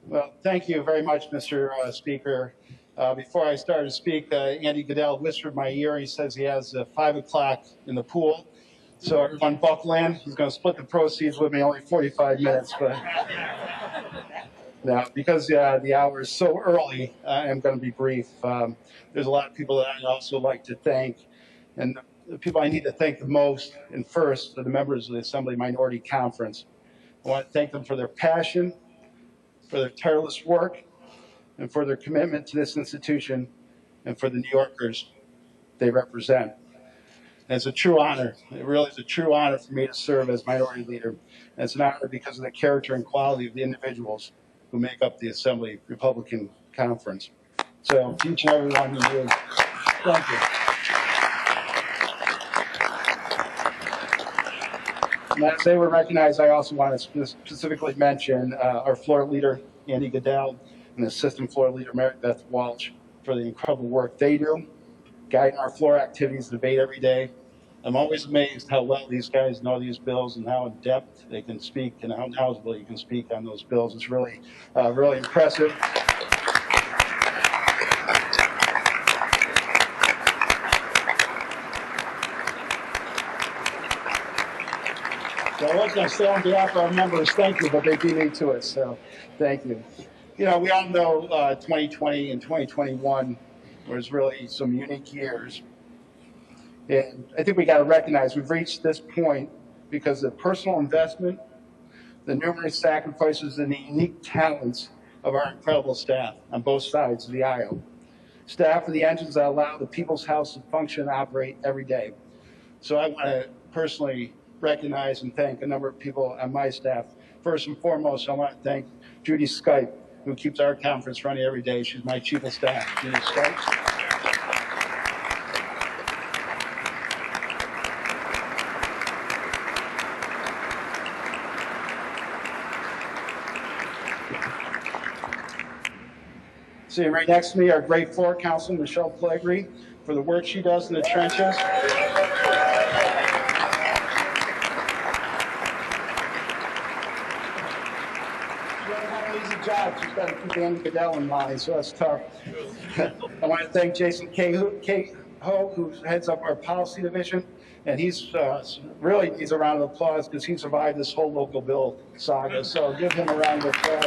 Well, thank you very much, Mr. Speaker. Before I started to speak, Andy Goodell whispered in my ear. He says he has 5 o'clock in the pool. So everyone buckle in. He's going to split the proceeds with me, only 45 minutes. But now, because the hour is so early, I'm going to be brief. There's a lot of people that I'd also like to thank. And the people I need to thank the most and first are the members of the Assembly Minority Conference. I want to thank them for their passion, for their tireless work, and for their commitment to this institution and for the New Yorkers they represent. And it's a true honor. It really is a true honor for me to serve as minority leader. And it's an honor because of the character and quality of the individuals who make up the Assembly Republican Conference. So to each and every one of you, thank you. And as they were recognized, I also want to specifically mention our floor leader, Andy Goodell, and Assistant Floor Leader Mary Beth Walsh for the incredible work they do, guiding our floor activities debate every day. I'm always amazed how well these guys know these bills and how in depth they can speak and how knowledgeable you can speak on those bills. It's really, really impressive. So I was going to say on behalf of our members, thank you, but they beat me to it, so thank you. You know, we all know 2020 and 2021 was really some unique years. And I think we got to recognize we've reached this point because of personal investment, the numerous sacrifices, and the unique talents of our incredible staff on both sides of the aisle. Staff are the engines that allow the People's House to function and operate every day. So I want to personally recognize and thank a number of people on my staff. First and foremost, I want to thank Judy Skype, who keeps our conference running every day. She's my chief of staff, Judy Skype. Sitting right next to me, our great floor counsel, Michelle Pellegrini, for the work she does in the trenches. Job. She's got to keep Andy Goodell in mind, so that's tough. I want to thank Jason Cahoe, who heads up our policy division, and he's really needs a round of applause because he survived this whole local bill saga, so give him a round of applause.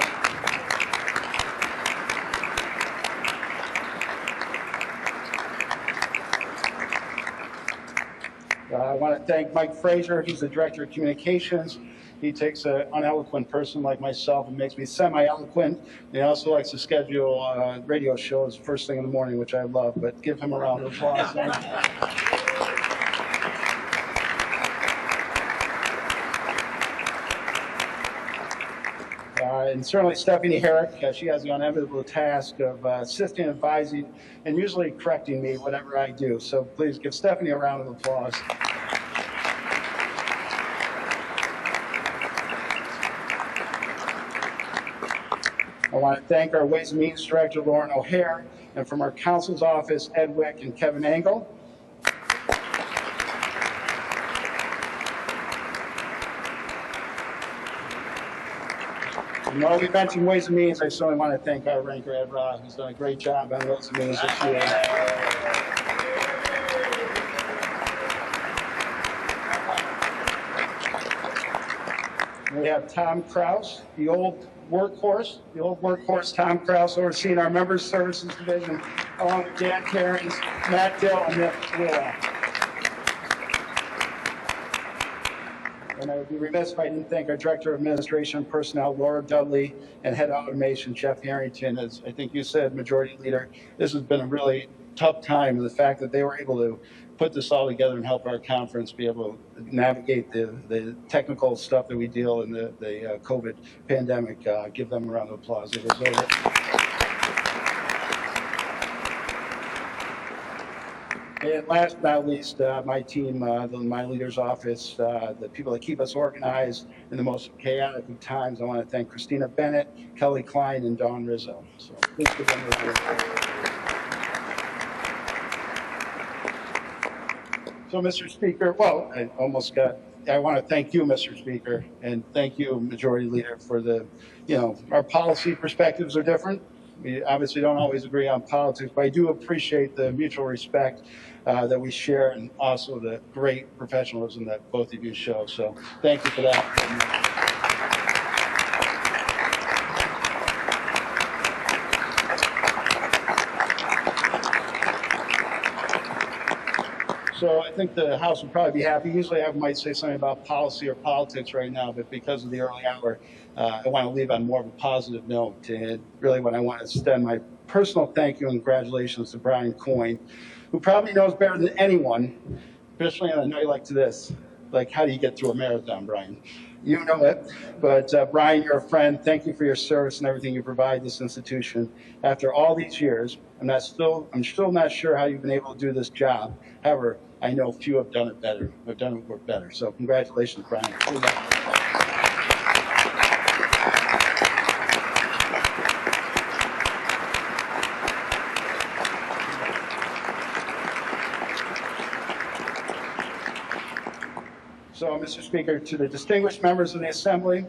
I want to thank Mike Frazier. He's the Director of Communications. He takes an uneloquent person like myself and makes me semi-eloquent. And he also likes to schedule radio shows first thing in the morning, which I love. But give him a round of applause. And certainly Stephanie Herrick, she has the unenviable task of assisting, advising, and usually correcting me whatever I do. So please give Stephanie a round of applause. I want to thank our Ways and Means Director, Lauren O'Hare, and from our counsel's office, Ed Wick and Kevin Engel. And while we mentioned Ways and Means, I certainly want to thank our ranker, Ed Ross, who's done a great job on Ways and Means this year. We have Tom Kraus, the old workhorse Tom Kraus, overseeing our Members Services Division, along with Dan Cairns, Matt Dill, and Nick Willa. And I would be remiss if I didn't thank our Director of Administration and Personnel, Laura Dudley, and Head of Automation, Jeff Harrington. As I think you said, Majority Leader, this has been a really tough time. The fact that they were able to put this all together and help our conference be able to navigate the technical stuff that we deal in the COVID pandemic. Give them a round of applause. They deserve it. And last but not least, my team, my leader's office, the people that keep us organized in the most chaotic of times. I want to thank Christina Bennett, Kelly Klein, and Dawn Rizzo. So please give them a round of applause. So, Mr. Speaker, well, I almost got I want to thank you, Mr. Speaker, and thank you, Majority Leader, for our policy perspectives are different. We obviously don't always agree on politics, but I do appreciate the mutual respect that we share, and also the great professionalism that both of you show. So thank you for that. So I think the House would probably be happy. Usually I might say something about policy or politics right now, but because of the early hour, I want to leave on more of a positive note. And really what I want to extend my personal thank you and congratulations to Brian Coyne, who probably knows better than anyone, especially on a night like this, like how do you get through a marathon, Brian? You know it, but Brian, you're a friend. Thank you for your service and everything you provide this institution. After all these years, I'm still not sure how you've been able to do this job. However, I know few have done it better. Have done it better. So congratulations, Brian. So, Mr. Speaker, to the distinguished members of the Assembly,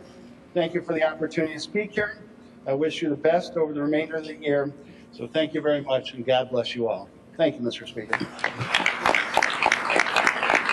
thank you for the opportunity to speak here. I wish you the best over the remainder of the year. So thank you very much, and God bless you all. Thank you, Mr. Speaker.